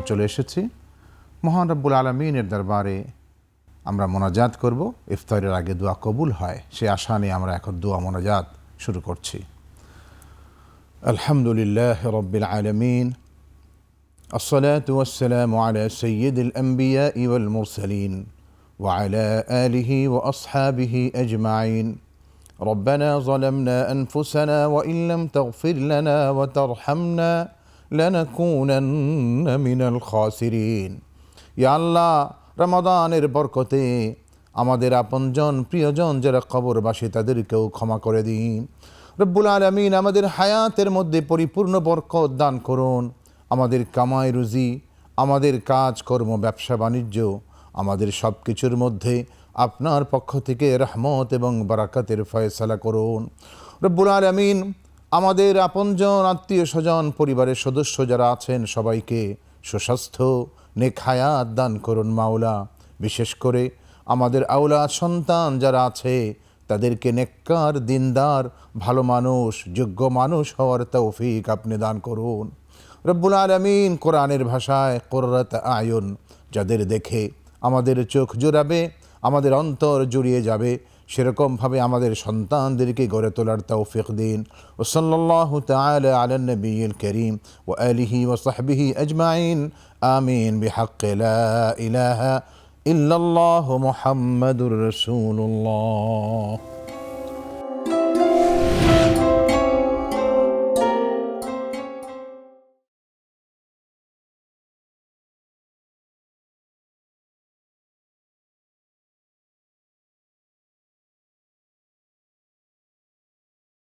চলে এসেছি মহান রব্বুল আলামিনের দরবারে আমরা মোনাজাত করব। ইফতারের আগে দোয়া কবুল হয় সে আশা নিয়ে আমরা এখন দোয়া মোনাজাত শুরু করছি। আলহামদুলিল্লাহ রব্বিল আলামিন, আসসালাতু ওয়াসসালামু আলা সাইয়্যিদিল আম্বিয়া ওয়াল মুরসালিন ওয়া আলা আলিহি ওয়া আসহাবিহি আজমাইন। ربنا ظلمنا أنفسنا وإن لم تغفر لنا وترحمنا لنكونن من الخاسرين। ইয়া আল্লাহ, রমাদানের বরকতে আমাদের আপনজন প্রিয়জন যারা কবরবাসী তাদেরকেও ক্ষমা করে দিন। রব্বুল আলামিন আমাদের হায়াতের মধ্যে পরিপূর্ণ বরকত দান করুন। আমাদের কামাই রুজি, আমাদের কাজকর্ম, ব্যবসা বাণিজ্য, আমাদের সব কিছুর মধ্যে আপনার পক্ষ থেকে রহমত এবং বারাকাতের ফয়সালা করুন। রব্বুল আলামিন আমাদের আপনজন আত্মীয় স্বজন পরিবারের সদস্য যারা আছেন সবাইকে সুস্বাস্থ্য নেক হায়াত দান করুন মাওলা। বিশেষ করে আমাদের আওলাদ সন্তান যারা আছে তাদেরকে নেককার, দিনদার, ভালো মানুষ, যোগ্য মানুষ হওয়ার তৌফিক আপনি দান করুন। রব্বুল আলামিন কোরআনের ভাষায় কুররাত আয়ুন, যাদের দেখে আমাদের চোখ জুড়াবে, আমাদের অন্তর জুড়িয়ে যাবে, সেরকমভাবে আমাদের সন্তানদেরকে গড়ে তোলার তৌফিক দিন। ও সাল্লাল্লাহু তাআলা আলা নবিয়িল কারীম ওয়া আলিহি ওয়া সাহবিহি আজমাইন। আমিন বিহাক্কি লা ইলাহা ইল্লাল্লাহু মুহাম্মাদুর রাসূলুল্লাহ।